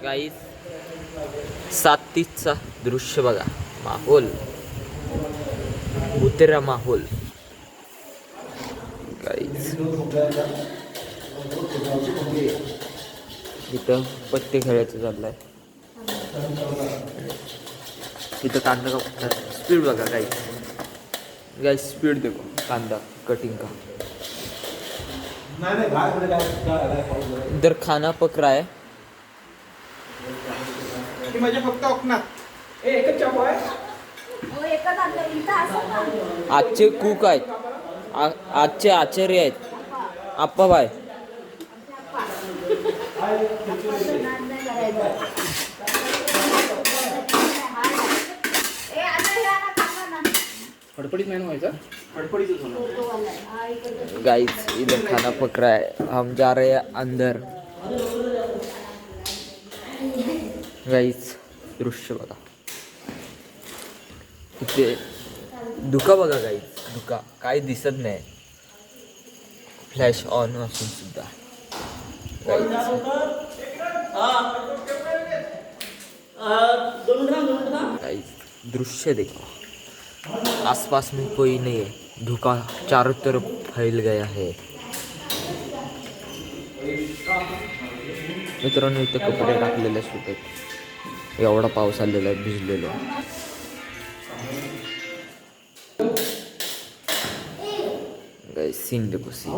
गाईस 7:30चा दृश्य बघा. माहोल उतरा माहोल गाईस. इथं पत्ते खेळायचं चाललंय. इथं कांदा कापतात. स्पीड बघा गाईस स्पीड देखो. कांदा कटिंग का इधर खाना पक रहा है. आजचे कुक आहेत. आजचे आचार्य आहेत आप्पा बाय. फडफडीत नाही व्हायचा. गाइस इधर खाना पक रहा है. हम जा रहे हैं अंदर. गाइस दृश्य बघा. इथे धुका बघा गाइस. धुका काही दिसत नाही. फ्लॅश ऑन असून सुद्धा गाइस दृश्य देखो. आसपास में कोई नहीं है. धुका चारों तरफ फैल गया है. मित्रांनो इथे कपडे टाकलेले सुटत. एवढा पाऊस आलेला आहे. भिजलेलो. सीन देखो सीन.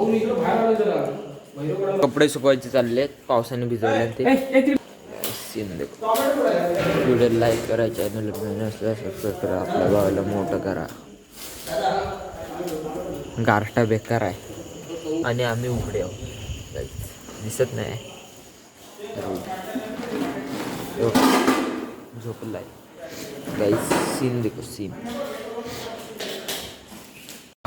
कपडे सुकवायचे चालले पावसाने भिजवले ते. सीन देखो. व्हिडिओ लाईक करा. चॅनल सबस्क्राईब करा. आपल्या भावाला मोठं करा. गारठा बेकार आहे आणि आम्ही उघडे आहोत. दिसत नाही. झोपलाय गाईस. सीन देखो सीन.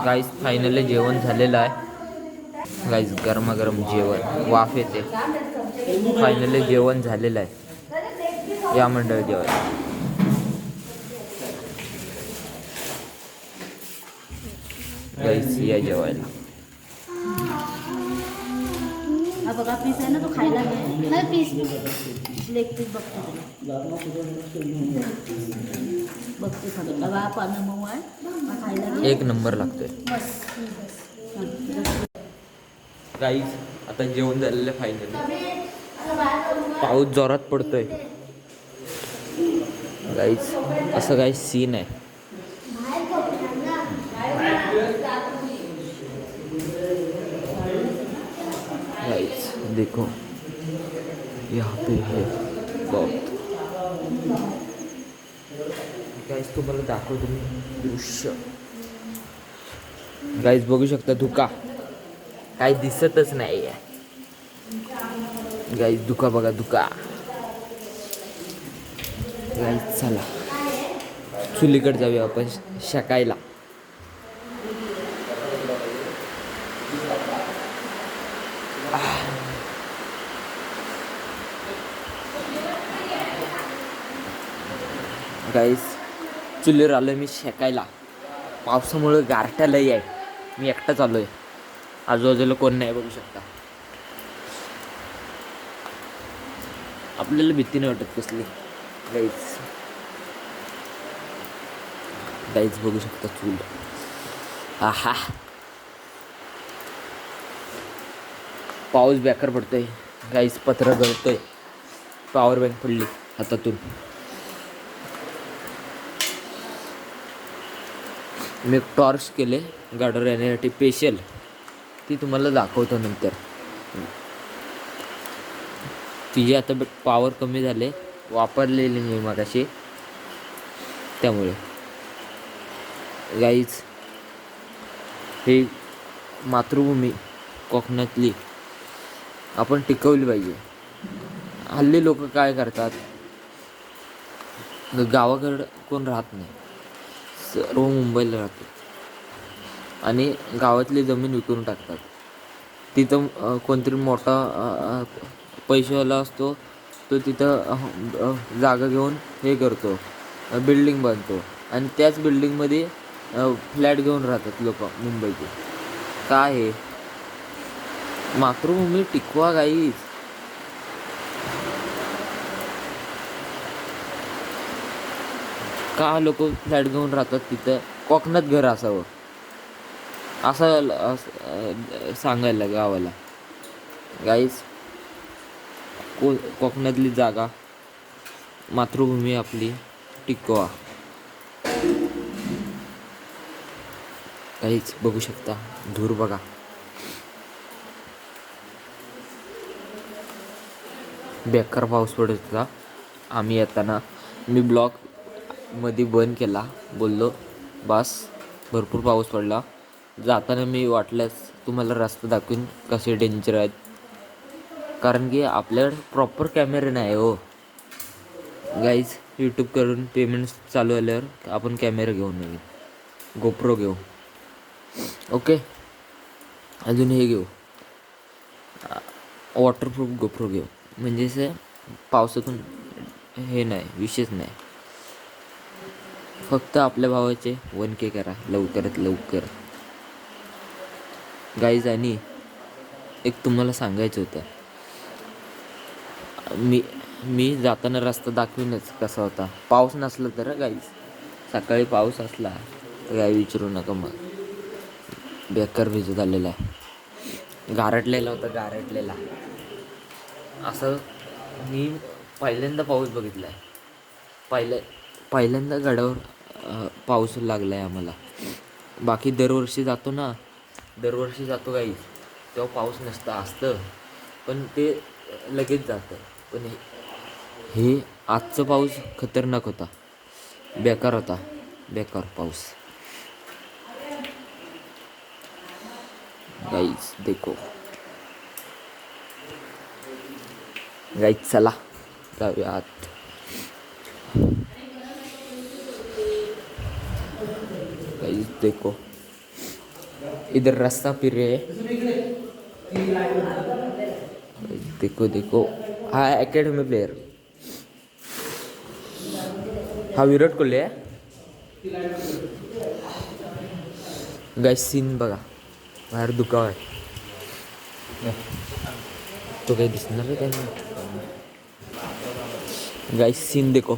गाईस फायनली जेवण झालेलं आहे. गाईस गरमागरम जेवण वाफ येते. फायनली जेवण झालेलं आहे. या मंडळ जेवायला. गाईस या जेवायला. हा बघा पीस आहे ना तो खायला नाही. पीस लेग पीस बघते सगळं बघा. पानं मऊ आहे. खायला एक नंबर लागतोय. गाईस आता जेवण झालेलं फायनली. पाऊस जोरात पडतोय गाईस. असं काही सीन आहे. गाइस देखो यहाँ पे है बहुत. गाइस तुम्हाला दाखवतो मी दृश्य. गाइस बघू शकता धुका काही दिसतच नाही आहे. गाइस धुका बघा धुका. गाइस चला चुलीकडे जाऊया आपण शेकायला. गाईस चुलीवर आलोय मी शेकायला. पावसामुळे गारठ्या लई आहे. मी एकटाच आलोय. आजूबाजूला कोण नाही बघू शकता. आपल्याला भीती नाही वाटत कसली. गाईस गाईस बघू शकता चूल. आहा पाऊस बेकार पडतोय. गाईस पत्र गळतोय. पॉवर बँक पडली हातातून. मी एक टॉर्च केले गाडीवर येण्यासाठी स्पेशल. ती तुम्हाला दाखवतो नंतर. तिची आता पॉवर कमी झाले. वापरलेली मी मगाशी त्यामुळे. गाईज ही मातृभूमी कोकणातली आपण टिकवली पाहिजे. हल्ली लोक काय करतात. गावाकडं कोण राहत नाही. सर्व मुंबईला राहतो आणि गावातली जमीन विकून टाकतात. तिथं कोणतरी मोठा पैशावाला असतो. तो तिथं जागा घेऊन हे करतो. बिल्डिंग बांधतो आणि त्याच बिल्डिंगमध्ये फ्लॅट घेऊन राहतात लोक मुंबईचे. काय आहे. मातृभूमी टिकवा गाईज. का लोक फ्लॅट घेऊन राहतात तिथं? कोकणात घर असावं असं सांगायला गावाला. गाईज, कोकणातली जागा, मातृभूमी आपली टिकवा. काहीच बघू शकता, धूर बघा. बेकार पाऊस पडत होता. आम्ही येताना मी ब्लॉग मध्ये बंद केला, बोललो बस भरपूर पाऊस पडला. जाताना मी वाटल्यास तुम्हाला रस्ता दाखवीन कसे डेंजर आहेत, कारण की आपल्याकडे प्रॉपर कॅमेरे नाही हो गाईज. यूट्यूब करून पेमेंट्स चालू आल्यावर आपण कॅमेरा घेऊन येऊ, गोप्रो घेऊ. ओके, अजून हे घेऊ, वॉटरप्रूफ गोप्रो घेऊ, म्हणजे असं पावसातून हे नाही, विशेष नाही. फक्त आपल्या भावाचे 1K करा लवकरात लवकर गाईज. आणि एक तुम्हाला सांगायचं होतं, मी जाताना रस्ता दाखवीनच कसा होता. पाऊस नसला तर गाईज, सकाळी पाऊस असला तर काय विचारू नका. मग बेकार भिजत आलेला आहे, गारटलेला होता, गारटलेला. असं मी पहिल्यांदा पाऊस बघितला आहे. पहिल्यांदा गडावर पाऊस लागला आहे आम्हाला. बाकी दरवर्षी जातो गाईज, तेव्हा पाऊस नसतं, असतं पण ते लगेच जातं. पण हे आजचा पाऊस खतरनाक होता, बेकार होता, बेकार पाऊस गाईज. देखो गाईज, चला जाऊया आत. गाईज देखो, इधर रास्ता फिर रहे हैं. देखो देखो, हा अकॅडमी प्लेयर, हा विराट कोहली आहे गाईज. सीन बघा, बाहेर दुकान आहे, तो काही दिसणार आहे काय गाईज. सीन देखो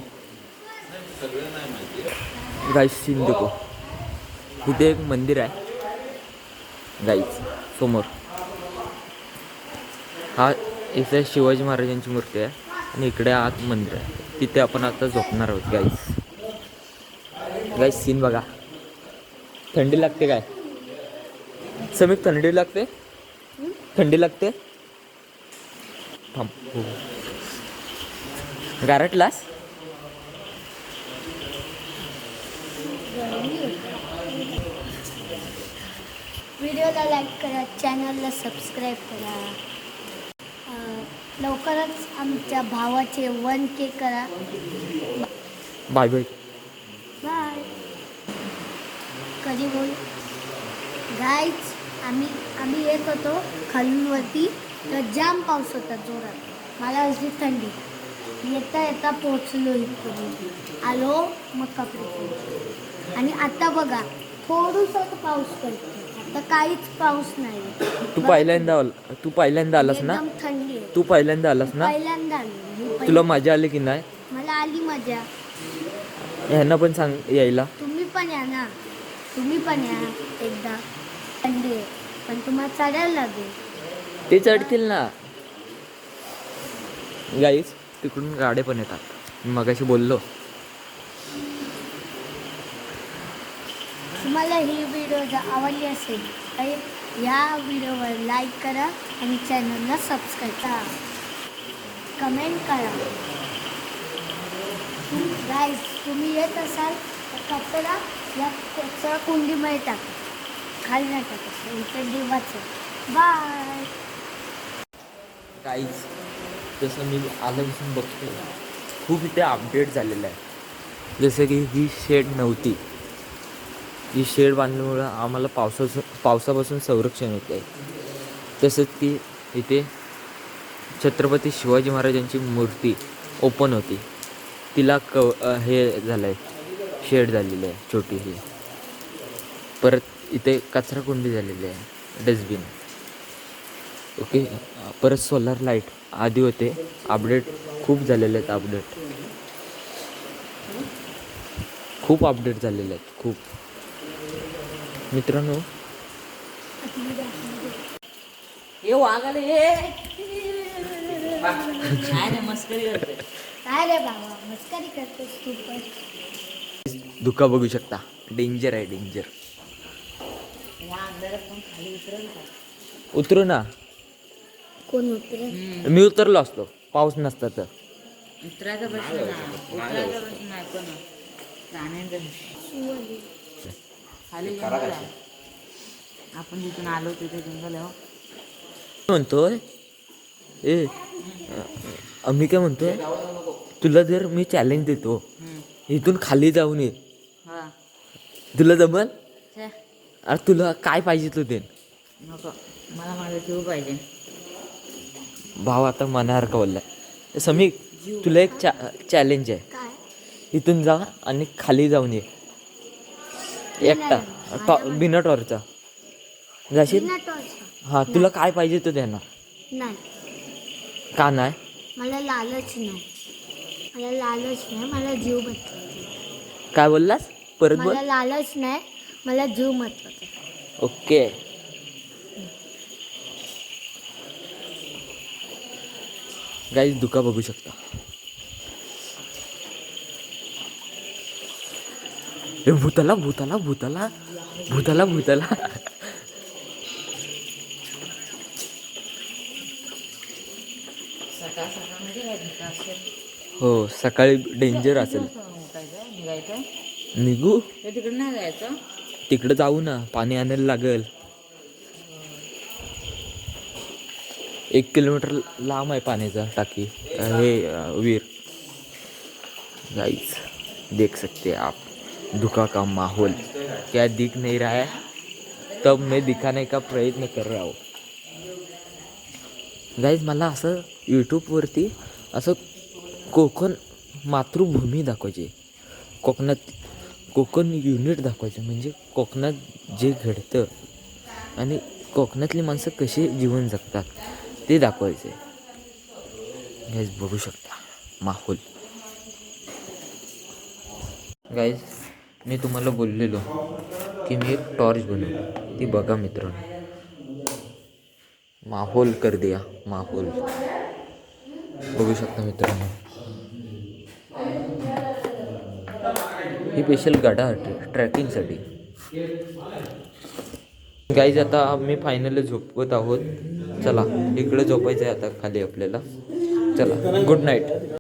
गाईज, सीन देखो. इथे एक मंदिर आहे गाईज समोर. हा इथे शिवाजी महाराजांची मूर्ती आहे आणि इकडे आत मंदिर आहे. तिथे आपण आता झोपणार आहोत गाईज. गाईज सीन बघा. थंडी लागते काय समीक? थंडी लागते, थंडी लागते. थांब, गारटलास? व्हिडिओला लाईक करा, चॅनलला सबस्क्राईब करा. लवकरच आमच्या भावाचे 1K करा. Bye bye bye. कधी बोल गाईज, आम्ही येत होतो खालून वरती, तर जाम पाऊस होता जोरात. मला अशी थंडी. येता येता पोचलो इथपर्यंत, आलो मग कपडे केले. आणि आता बघा थोडंसं पाऊस पडतो, आता काहीच पाऊस नाही. तू पहिल्यांदा आलास ना? एकदम थंडी आहे. तू पहिल्यांदा आलास ना? पहिल्यांदा आलो. तुला मजा आली की नाही? मला आली मजा. ह्यांना पण सांग यायला. तुम्ही पण या ना, तुम्ही पण या एकदा. थंडी आहे पण तुम्हाला चढायला लागेल. ते चढतील ना गाईज, तिकडून गाड्या पण येतात. मी मगाशी बोललो. तुम्हाला ही व्हिडिओ जर आवडली असेल तर या व्हिडिओवर लाईक करा आणि चॅनलला सबस्क्राईब करा, कमेंट करा. गाईज, तुम्ही येत असाल तर कचरा या कचरा कुंडीमध्ये टाका, खाली नाही टाकायचं, इथे दिवाचं. Bye guys. जसं मी आल्यापासून बघतो खूप इथे अपडेट झालेलं आहे. जसं की ही शेड नव्हती, ही शेड बांधल्यामुळं आम्हाला पावसापासून संरक्षण होत आहे. तसंच की इथे छत्रपती शिवाजी महाराजांची मूर्ती ओपन होती, तिला हे झालं आहे, शेड झालेली आहे छोटीशी. परत इथे कचराकुंडी झालेली आहे, डस्टबिन. ओके, परत सोलर लाईट आधी होते. अपडेट खूप झालेले आहेत अपडेट. खूप अपडेट झालेले आहेत खूप. मित्रांनो हे वागाले नाही रे, मस्करी करते. काय रे बाबा मस्करी करतोस तू पण. धुका बघू शकता, डेंजर आहे डेंजर. या अंधारात पण खाली उतरेल का? उतरू ना. कोण उतरे? मी उतरलो असतो पाऊस नसता तर. उतरायचा प्रश्न नाही, उतरायचा प्रश्न नाही, पण प्राण्यांचा खाली जंगल आहे. आपण जिथून आलो तिथे जंगल आहे हो. म्हणतोय ए मी काय म्हणतोय, तुला जर मी चॅलेंज देतो इथून खाली जाऊन ये, हा तुला जमल? छे, अरे तुला काय पाहिजे तू दे. नको, मला माझा जीव पाहिजे. भाव आता मनासारखं बोललाय. समीक तुला एक चॅलेंज आहे. काय? इथून जा आणि खाली जाऊन ये एकटा बिना टॉर्चचा जाशील. बिना टॉर्चचा? हां तुला काय पाहिजे तो देणार. नाही, का नाही? मला लालच नाही. मला लालच नाही, मला जीव महत्वाचा. काय बोललास परत बोल. मला लालच नाही, मला जीव महत्वाचा. ओके. गाईज धुका बघू शकता. ए भूताला भूताला भूताला भूताला भूताला. सकाळ सकाळ म्हणजे काय धोका असेल? हो सकाळी डेंजर असेल. उठायचं, निघायचं. निघू ते तिकडे नाही जायचं. तिकडे जाऊ ना, पाणी आणायला लागेल. 1 किलोमीटर लांब आहे पाण्याचा टाकी, हे वीर. गाइस देख सकते हैं आप धुका का माहौल क्या दिख नहीं रहा है, तब मैं दिखाने का प्रयत्न कर रहा हूँ. गाइज मला असं यूट्यूबवरती असं कोकण मातृभूमी दाखवायची, कोकण युनिट दाखवायचं, म्हणजे कोकणात जे घडतं आणि कोकणातली माणसं कशी जीवन जगतात ते दाखवायचे. गाईज बघू शकता माहोल. गाईज मी तुम्हाला बोललेलो की मी एक टॉर्च बनवली, ती बघा मित्रांनो. माहोल कर दिया माहोल. बघू शकता मित्रांनो, ही स्पेशल गाडा ट्रॅकिंगसाठी. गाईज आता आम्ही फायनली झोपवत आहोत. चला इकडे झोपायचं आहे आता खाली आपल्याला. चला गुड नाईट.